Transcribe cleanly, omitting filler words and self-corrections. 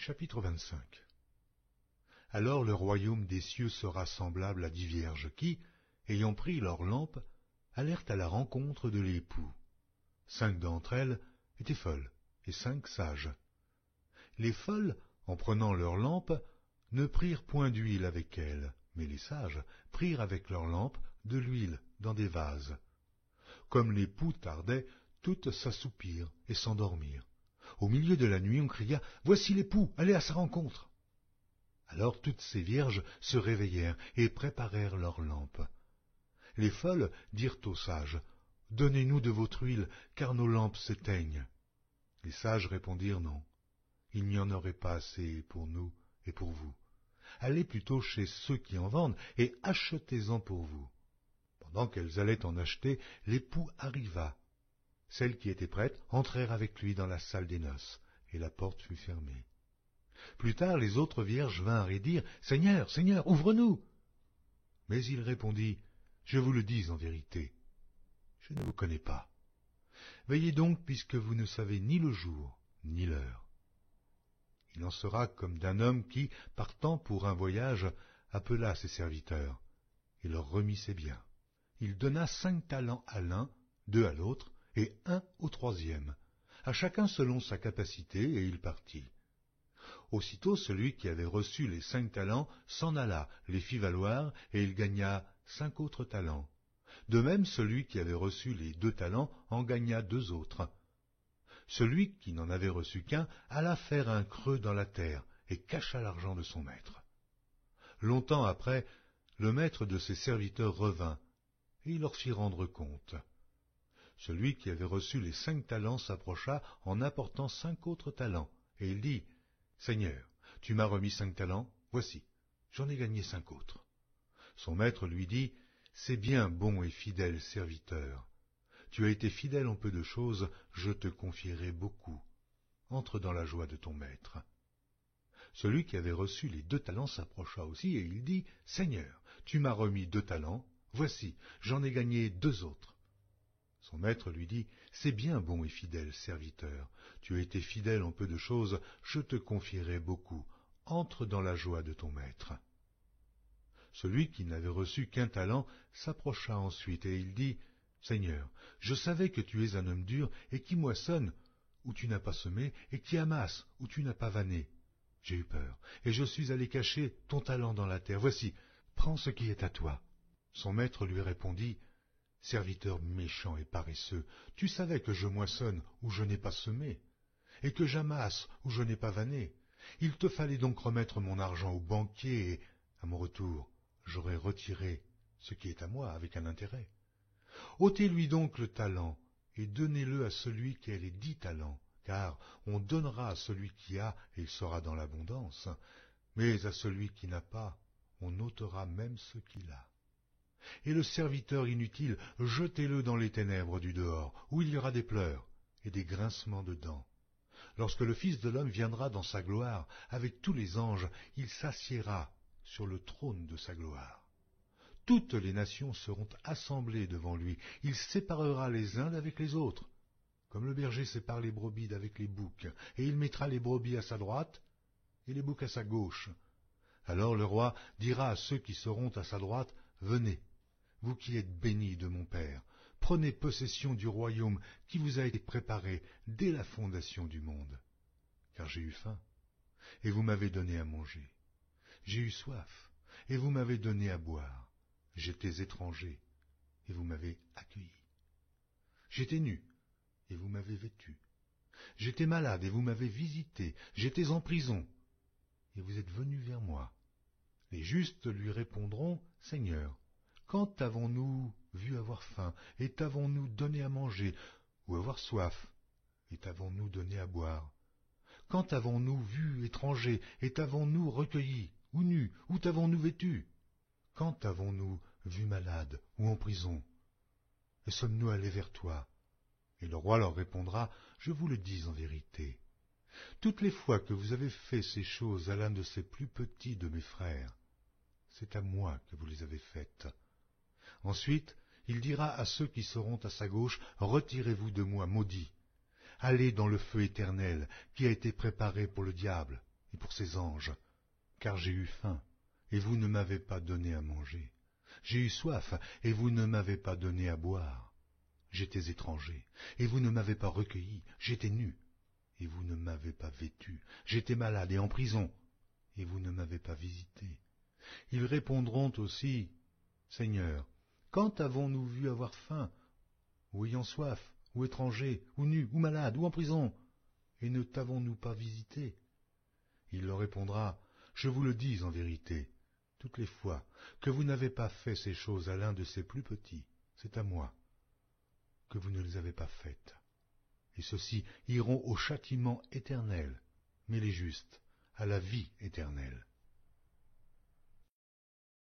Chapitre 25. Alors le royaume des cieux sera semblable à 10 vierges qui, ayant pris leurs lampes, allèrent à la rencontre de l'époux. 5 d'entre elles étaient folles, et 5 sages. Les folles, en prenant leurs lampes, ne prirent point d'huile avec elles, mais les sages prirent avec leurs lampes de l'huile dans des vases. Comme l'époux tardait, toutes s'assoupirent et s'endormirent. Au milieu de la nuit, on cria « Voici l'époux, allez à sa rencontre !» Alors toutes ces vierges se réveillèrent et préparèrent leurs lampes. Les folles dirent aux sages « Donnez-nous de votre huile, car nos lampes s'éteignent. » Les sages répondirent « Non, il n'y en aurait pas assez pour nous et pour vous. Allez plutôt chez ceux qui en vendent et achetez-en pour vous. » Pendant qu'elles allaient en acheter, l'époux arriva. Celles qui étaient prêtes entrèrent avec lui dans la salle des noces, et la porte fut fermée. Plus tard, les autres vierges vinrent et dirent « Seigneur, Seigneur, ouvre-nous » Mais il répondit « Je vous le dis en vérité, je ne vous connais pas. Veillez donc, puisque vous ne savez ni le jour, ni l'heure. » Il en sera comme d'un homme qui, partant pour un voyage, appela ses serviteurs, et leur remit ses biens. Il donna 5 talents à l'un, 2 à l'autre, et 1 au troisième, à chacun selon sa capacité, et il partit. Aussitôt celui qui avait reçu les 5 talents s'en alla, les fit valoir, et il gagna 5 autres talents. De même celui qui avait reçu les 2 talents en gagna 2 autres. Celui qui n'en avait reçu qu'un alla faire un creux dans la terre, et cacha l'argent de son maître. Longtemps après, le maître de ses serviteurs revint, et il leur fit rendre compte. Celui qui avait reçu les 5 talents s'approcha en apportant 5 autres talents, et il dit « Seigneur, tu m'as remis 5 talents, voici, j'en ai gagné 5 autres. » Son maître lui dit « C'est bien, bon et fidèle serviteur. Tu as été fidèle en peu de choses, je te confierai beaucoup. Entre dans la joie de ton maître. » Celui qui avait reçu les 2 talents s'approcha aussi, et il dit « Seigneur, tu m'as remis 2 talents, voici, j'en ai gagné 2 autres. » Son maître lui dit « C'est bien, bon et fidèle serviteur. Tu as été fidèle en peu de choses, je te confierai beaucoup. Entre dans la joie de ton maître. » Celui qui n'avait reçu qu'un talent s'approcha ensuite, et il dit « Seigneur, je savais que tu es un homme dur, et qui moissonne où tu n'as pas semé, et qui amasse où tu n'as pas vanné. J'ai eu peur, et je suis allé cacher ton talent dans la terre. Voici, prends ce qui est à toi. » Son maître lui répondit « Serviteur méchant et paresseux, tu savais que je moissonne où je n'ai pas semé, et que j'amasse où je n'ai pas vanné. Il te fallait donc remettre mon argent au banquier, et, à mon retour, j'aurais retiré ce qui est à moi avec un intérêt. Ôtez-lui donc le talent, et donnez-le à celui qui a les 10 talents, car on donnera à celui qui a, et il sera dans l'abondance, mais à celui qui n'a pas, on ôtera même ce qu'il a. Et le serviteur inutile, jetez-le dans les ténèbres du dehors, où il y aura des pleurs et des grincements de dents. Lorsque le Fils de l'homme viendra dans sa gloire, avec tous les anges, il s'assiera sur le trône de sa gloire. Toutes les nations seront assemblées devant lui, il séparera les uns d'avec les autres, comme le berger sépare les brebis d'avec les boucs, et il mettra les brebis à sa droite et les boucs à sa gauche. Alors le roi dira à ceux qui seront à sa droite, « Venez, vous qui êtes bénis de mon Père, prenez possession du royaume qui vous a été préparé dès la fondation du monde. Car j'ai eu faim, et vous m'avez donné à manger. J'ai eu soif, et vous m'avez donné à boire. J'étais étranger, et vous m'avez accueilli. J'étais nu, et vous m'avez vêtu. J'étais malade, et vous m'avez visité. J'étais en prison, et vous êtes venus vers moi. » Les justes lui répondront, « Seigneur, quand t'avons-nous vu avoir faim, et t'avons-nous donné à manger, ou avoir soif, et t'avons-nous donné à boire? Quand t'avons-nous vu étranger, et t'avons-nous recueilli, ou nu, ou t'avons-nous vêtu? Quand t'avons-nous vu malade, ou en prison, et sommes-nous allés vers toi? » Et le roi leur répondra, « Je vous le dis en vérité, toutes les fois que vous avez fait ces choses à l'un de ces plus petits de mes frères, c'est à moi que vous les avez faites. » Ensuite, il dira à ceux qui seront à sa gauche, « Retirez-vous de moi, maudits, allez dans le feu éternel qui a été préparé pour le diable et pour ses anges, car j'ai eu faim, et vous ne m'avez pas donné à manger. J'ai eu soif, et vous ne m'avez pas donné à boire. J'étais étranger, et vous ne m'avez pas recueilli. J'étais nu, et vous ne m'avez pas vêtu. J'étais malade et en prison, et vous ne m'avez pas visité. Ils répondront aussi, Seigneur, quand avons-nous vu avoir faim, ou ayant soif, ou étranger, ou nu, ou malade, ou en prison, et ne t'avons-nous pas visité? Il leur répondra, je vous le dis en vérité, toutes les fois que vous n'avez pas fait ces choses à l'un de ces plus petits, c'est à moi que vous ne les avez pas faites. Et ceux-ci iront au châtiment éternel, mais les justes à la vie éternelle.